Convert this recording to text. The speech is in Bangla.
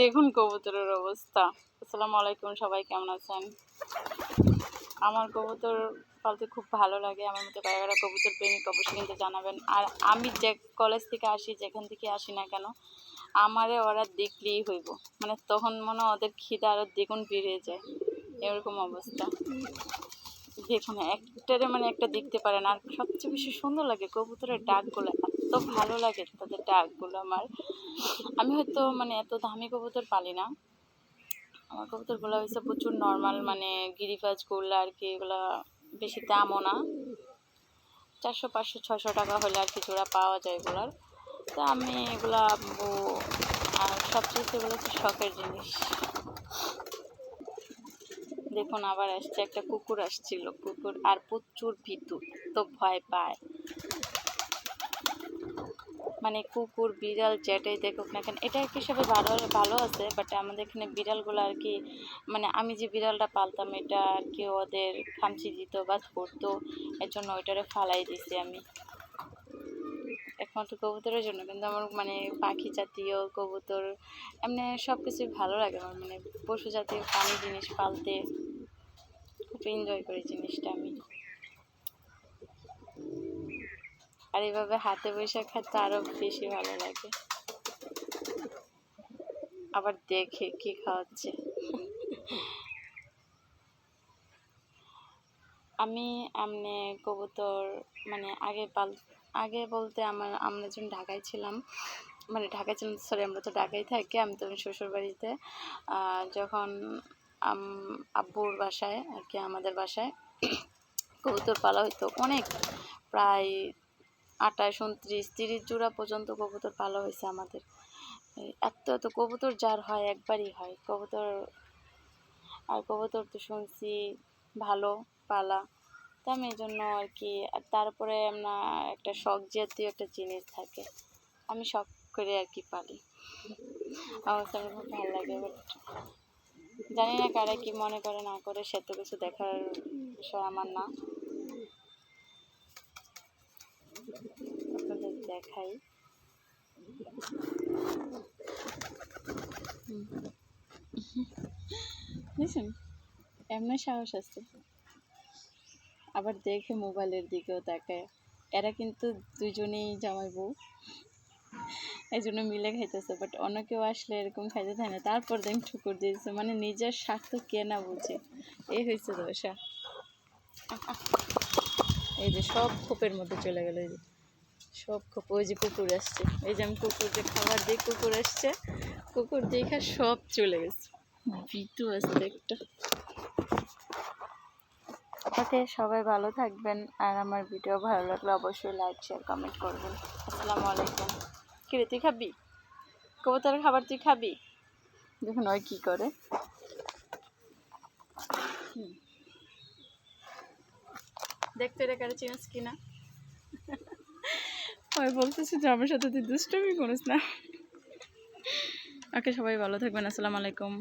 দেখুন কবুতরের অবস্থা। আসসালামু আলাইকুম, সবাই কেমন আছেন? আমার কবুতর পালতে খুব ভালো লাগে। আমার মতো কারা কারা কবুতর প্রেমিক অবশ্যই কিন্তু জানাবেন। আর আমি যে কলেজ থেকে আসি, যেখান থেকে আসি না কেন, আমারে ওরা দেখলেই হইব, মানে তখন মনে হয় ওদের খিদে আরও দ্বিগুণ বেড়ে যায়, এরকম অবস্থা। দেখুন একটারে মানে একটা দেখতে পারেন। আর সবচেয়ে বেশি সুন্দর লাগে কবুতরের ডাকগুলো, এত ভালো লাগে তাদের ডাকগুলো আমার। আমি হয়তো মানে এত দামি কবুতর পালি না, আমার কবুতরগুলো হয়েছে প্রচুর নর্মাল, মানে গিরিবাজগুলো আর কি, এগুলো বেশি দামও না, 400 500 600 টাকা হলে আর কি জোড়া পাওয়া যায় এগুলার। তো আমি এগুলা আর সবচেয়ে এগুলো হচ্ছে শখের জিনিস। দেখুন আবার আসছে একটা কুকুর, আসছিল কুকুর, আর প্রচুর ভীতু, তো ভয় পায়, মানে কুকুর বিড়াল যেটাই দেখুক না কেন, এটা এক হিসাবে ভালো ভালো আছে। বাট আমাদের এখানে বিড়ালগুলো আর কি, মানে আমি যে বিড়ালটা পালতাম এটা আর কি ওদের খামচি দিত বা করতো, এর জন্য ওইটারে ফালাই দিছি আমি একমাত্র কবুতরের জন্য। কিন্তু আমার মানে পাখি জাতীয় কবুতর এমনি সব কিছুই ভালো লাগে আমার, মানে পশু জাতীয় প্রাণী জিনিস পালতে খুব এনজয় করি জিনিসটা আমি। আর এইভাবে হাতে বসে খেতে আরও বেশি ভালো লাগে। আবার দেখে কি খাওয়াচ্ছে। আমি এমনি কবুতর মানে আগে বলতে আমরা যখন ঢাকায় ছিলাম, সরি আমরা তো ঢাকায় থাকি, আমি তো শ্বশুর বাড়িতে যখন আব্বুর বাসায় আর কি, আমাদের বাসায় কবুতর পালা হইতো অনেক, প্রায় 28 29 30 জোড়া পর্যন্ত কবুতর পালা হয়েছে আমাদের। এত এত কবুতর যার হয় একবারই হয় কবুতর। আর কবুতর তো শুনছি ভালো পালা, তো আমি এই জন্য আর কি। আর তারপরে আমরা একটা শখ জাতীয় একটা জিনিস থাকে, আমি শখ করে আর কি পালি, আমার খুব ভালো লাগে। বাট জানি না কারা কি মনে করে না করে, সে তো কিছু দেখার বিষয় আমার না। আপনাদের দেখাই, বুঝছেন এমনি সাহস আছে, আবার দেখে মোবাইলের দিকেও তাকায়। এরা কিন্তু দুজনেই জামাই বউ, এই জন্য মিলে খাইতেছে। বাট অন্য কেউ আসলে এরকম খাইতে থাকে না, তারপর দেখ ঠুকুর দিয়েছে, মানে নিজের স্বার্থ কে না বুঝে, এই হয়েছে দশা। এই যে সব খোপের মধ্যে চলে গেল, এই যে সব খোপ, ওই যে কুকুর আসছে, এই যে আমি কুকুরকে খাবার দিয়ে কুকুর আসছে, কুকুর দেখা সব চলে গেছে। বিটু আসছে একটা। ওকে, সবাই ভালো থাকবেন, আর আমার ভিডিও ভালো লাগলে অবশ্যই লাইক শেয়ার কমেন্ট করবেন। আসসালামু আলাইকুম। কিরে তুই খাবি কবুতরের খাবার? তুই খাবি? দেখুন ওই কী করে, দেখতে রে কারে চিনিস কিনা। ওই বলতেছি যে আমার সাথে তুই দুষ্টুমি করিস না। ওকে, সবাই ভালো থাকবেন। আসসালামু আলাইকুম।